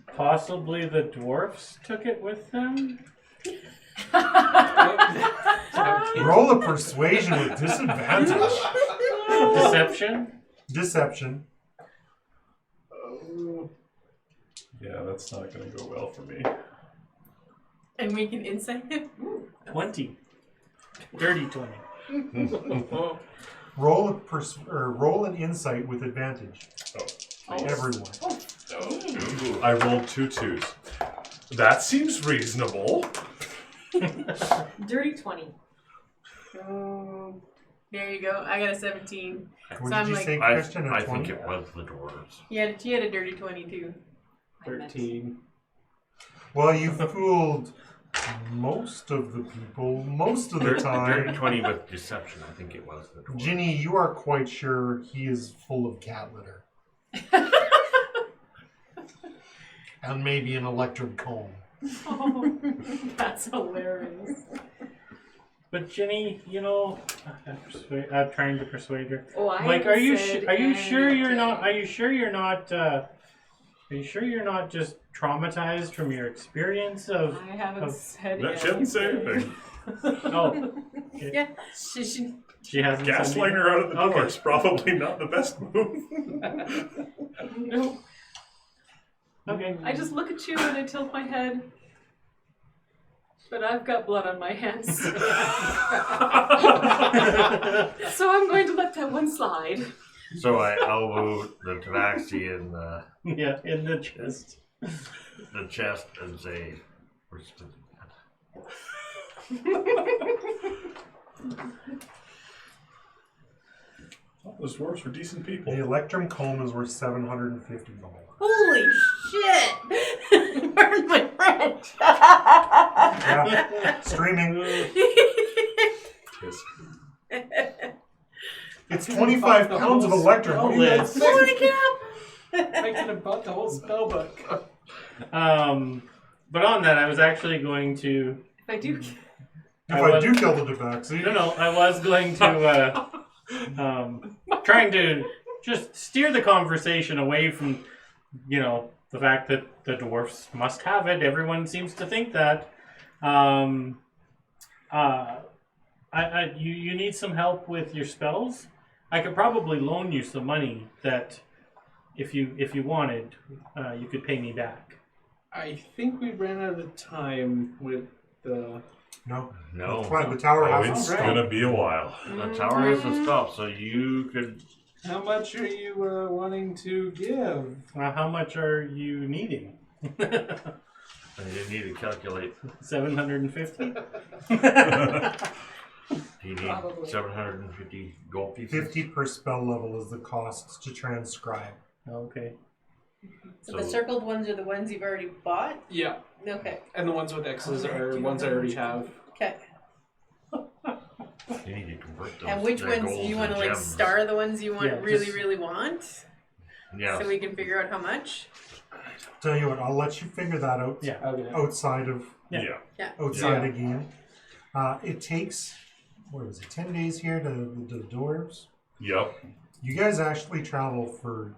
Speaker 3: Possibly the dwarfs took it with them?
Speaker 1: Roll a persuasion with disadvantage.
Speaker 3: Deception?
Speaker 1: Deception.
Speaker 2: Yeah, that's not going to go well for me.
Speaker 6: And we can insight him?
Speaker 3: 20. Dirty 20.
Speaker 1: Roll an insight with advantage. Everyone.
Speaker 2: I rolled 2 2s. That seems reasonable.
Speaker 4: Dirty 20.
Speaker 6: There you go. I got a 17.
Speaker 1: What
Speaker 6: So I'm
Speaker 1: did you
Speaker 6: like-
Speaker 1: say,
Speaker 5: I
Speaker 1: Christian? A 20?
Speaker 5: think it was the dwarves.
Speaker 6: He had a dirty 22.
Speaker 7: 13.
Speaker 1: Well, you fooled most of the people most of the
Speaker 5: Dirty
Speaker 1: time.
Speaker 5: 20 with deception. I think it was the dwarves.
Speaker 1: Ginny, you are quite sure he is full of cat litter. And maybe an electric comb.
Speaker 4: Oh, that's hilarious.
Speaker 3: But Jenny, you know, I'm trying to persuade her.
Speaker 4: Oh, I
Speaker 3: Like, are you
Speaker 4: said
Speaker 3: are you sure you're
Speaker 4: anything.
Speaker 3: not? Are you sure you're not? Are you sure you're not just traumatized from your experience of?
Speaker 4: I haven't
Speaker 3: of-
Speaker 4: said
Speaker 2: That she hasn't said anything.
Speaker 3: Oh, okay.
Speaker 6: Yeah. She
Speaker 3: She hasn't. said
Speaker 2: Gaslighting
Speaker 3: anything?
Speaker 2: her out of the door
Speaker 3: Okay.
Speaker 2: is probably not the best move.
Speaker 4: No.
Speaker 3: Okay.
Speaker 4: I just look at you and I tilt my head. But I've got blood on my hands. So I'm going to let that one slide.
Speaker 5: So I elbow the tabaxi in
Speaker 3: Yeah, in the chest.
Speaker 5: the chest and say, "We're splitting
Speaker 2: Oh, those dwarves were decent people.
Speaker 1: The electrum comb is worth 750 gold.
Speaker 6: Holy shit! Burned my friend.
Speaker 1: Yeah, streaming.
Speaker 2: Tisk.
Speaker 1: It's 25 pounds of electrum. What do you guys think?
Speaker 6: Holy crap!
Speaker 7: I could have bought the whole spell book.
Speaker 3: But on that, I was actually going to.
Speaker 4: If I do.
Speaker 1: If I do kill the Debaxi,
Speaker 3: No, I was going to. Trying to just steer the conversation away from, you know, the fact that the dwarfs must have it. Everyone seems to think that. You need some help with your spells. I could probably loan you some money that, if you wanted, you could pay me back.
Speaker 7: I think we ran out of time with the.
Speaker 1: no.
Speaker 5: No.
Speaker 1: That's fine. The tower
Speaker 2: Oh,
Speaker 1: hasn't
Speaker 2: it's
Speaker 1: stopped.
Speaker 2: gonna be a while.
Speaker 5: The tower hasn't stopped, so you could.
Speaker 7: How much are you wanting to give?
Speaker 3: How much are you needing?
Speaker 5: You need to calculate.
Speaker 3: 750.
Speaker 5: You need
Speaker 4: Probably.
Speaker 5: 750 gold pieces.
Speaker 1: 50 per spell level is the cost to transcribe.
Speaker 3: Okay.
Speaker 6: So the circled ones are the ones you've already bought?
Speaker 7: Yeah,
Speaker 6: Okay.
Speaker 7: and the ones with X's are ones I already have.
Speaker 6: Okay.
Speaker 5: You need to convert those.
Speaker 6: And which
Speaker 5: their
Speaker 6: ones do
Speaker 5: golds
Speaker 6: you want to
Speaker 5: into
Speaker 6: like
Speaker 5: gems.
Speaker 6: star the ones you want
Speaker 3: Yeah,
Speaker 6: really,
Speaker 3: just-
Speaker 6: really want?
Speaker 5: Yeah.
Speaker 6: So we can figure out how much?
Speaker 1: Tell you what, I'll let you figure that out
Speaker 3: Yeah.
Speaker 7: Okay.
Speaker 1: outside of
Speaker 3: Yeah.
Speaker 1: outside a game. It takes, what was it, 10 days here to the dwarves?
Speaker 2: Yep.
Speaker 1: You guys actually travel for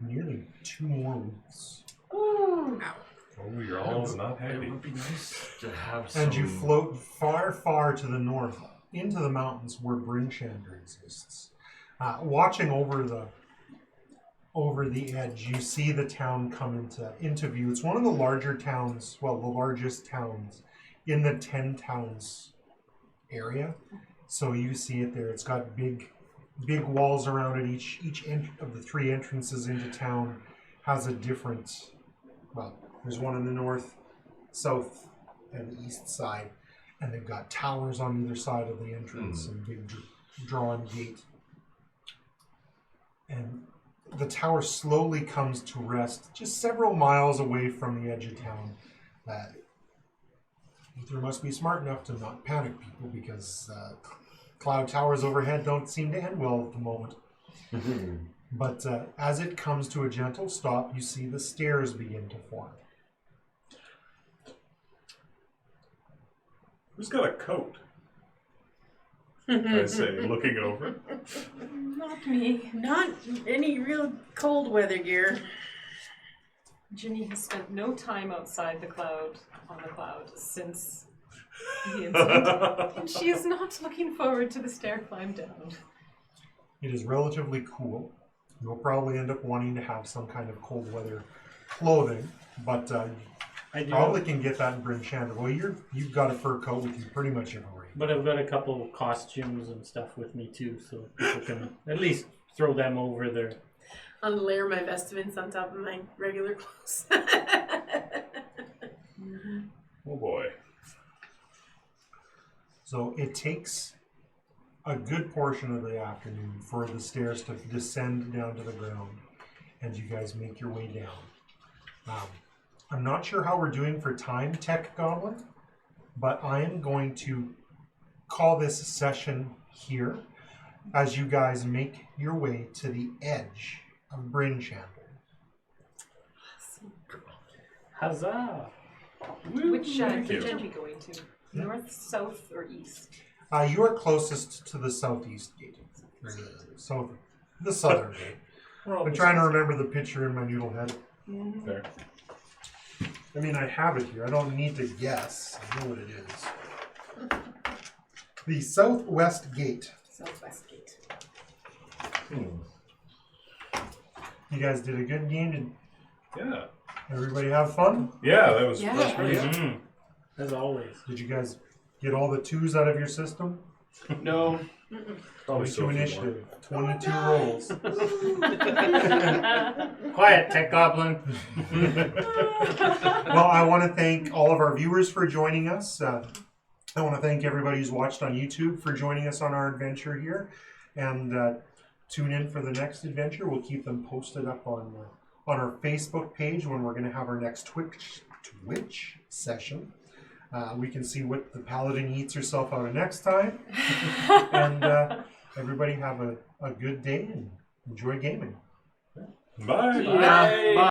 Speaker 1: nearly 2 more weeks.
Speaker 4: Ooh.
Speaker 2: Oh, you're all not
Speaker 5: It
Speaker 2: happy.
Speaker 5: would be nice to have some.
Speaker 1: And you float far, far to the north, into the mountains where Bringshander exists. Watching over the edge, you see the town come into view. It's one of the larger towns, well, the largest towns in the 10 towns area. So you see it there. It's got big walls around it. Each of the 3 entrances into town has a different. Well, there's one in the north, south, and the east side, and they've got towers on either side of the entrance and big drawn gate. And the tower slowly comes to rest just several miles away from the edge of town. Ether must be smart enough to not panic people because cloud towers overhead don't seem to end well at the moment. But as it comes to a gentle stop, you see the stairs begin to form.
Speaker 2: Who's got a coat? I say, looking over.
Speaker 4: Not me.
Speaker 6: Not any real cold weather gear.
Speaker 4: Ginny has spent no time outside on the cloud since the incident. And she is not looking forward to the stair climb down.
Speaker 1: It is relatively cool. You'll probably end up wanting to have some kind of cold weather clothing, but
Speaker 3: I do.
Speaker 1: probably can get that in Bringshander. Well, you've got a fur coat with you pretty much everywhere.
Speaker 3: But I've got a couple of costumes and stuff with me too, so people can at least throw them over their.
Speaker 6: I'll layer my vestments on top of my regular clothes.
Speaker 2: Oh boy.
Speaker 1: So it takes a good portion of the afternoon for the stairs to descend down to the ground, and you guys make your way down. I'm not sure how we're doing for time, Tech Goblin, but I am going to call this session here as you guys make your way to the edge of Bryn Chandler.
Speaker 3: Huzzah!
Speaker 4: Which
Speaker 2: Thank you.
Speaker 4: which end are you going to? North, south, or east?
Speaker 1: You are closest to the southeast gate. Or the southern gate. I'm trying to remember the picture in my noodle head.
Speaker 2: There.
Speaker 1: I mean, I have it here. I don't need to guess. I know what it is. The southwest gate.
Speaker 4: Southwest gate.
Speaker 1: You guys did a good game. Did
Speaker 2: Yeah.
Speaker 1: everybody have fun?
Speaker 2: Yeah, that was
Speaker 4: Yeah.
Speaker 2: great.
Speaker 3: Mm. As always.
Speaker 1: Did you guys get all the 2s out of your system?
Speaker 7: No.
Speaker 2: Probably
Speaker 1: 22 initiative. 22 rolls.
Speaker 3: Quiet, Tech Goblin.
Speaker 1: Well, I want to thank all of our viewers for joining us. I want to thank everybody who's watched on YouTube for joining us on our adventure here. And tune in for the next adventure. We'll keep them posted up on our Facebook page when we're going to have our next Twitch session. We can see what the paladin eats herself out of next time. And everybody have a good day and enjoy gaming.
Speaker 2: Bye.
Speaker 7: Bye.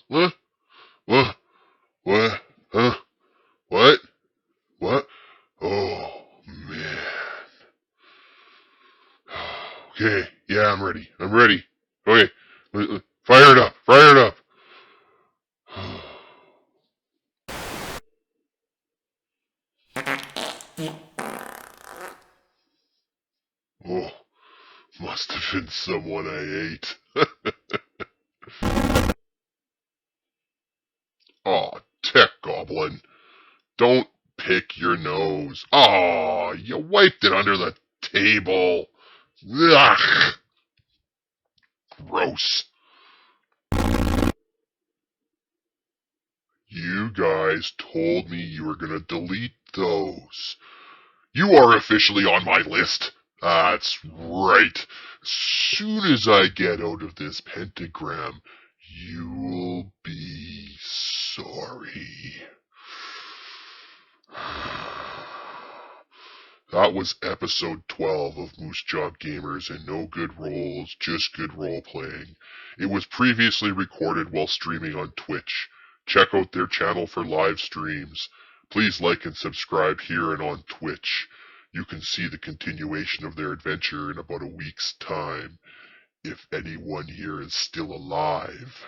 Speaker 10: What? What? What? Huh? What? What? Oh, man. Okay, yeah, I'm ready. I'm ready. Okay, fire it up. Fire it up. Oh, must have been someone I ate. Aw, Tech Goblin. Don't pick your nose. Aw, you wiped it under the table. Ugh. Gross. You guys told me you were gonna delete those. You are officially on my list. That's right. As soon as I get out of this pentagram, you'll be sorry. That was episode 12 of Moose Job Gamers and No Good Rolls, Just Good Roleplaying. It was previously recorded while streaming on Twitch. Check out their channel for live streams. Please like and subscribe here and on Twitch. You can see the continuation of their adventure in about a week's time, if anyone here is still alive.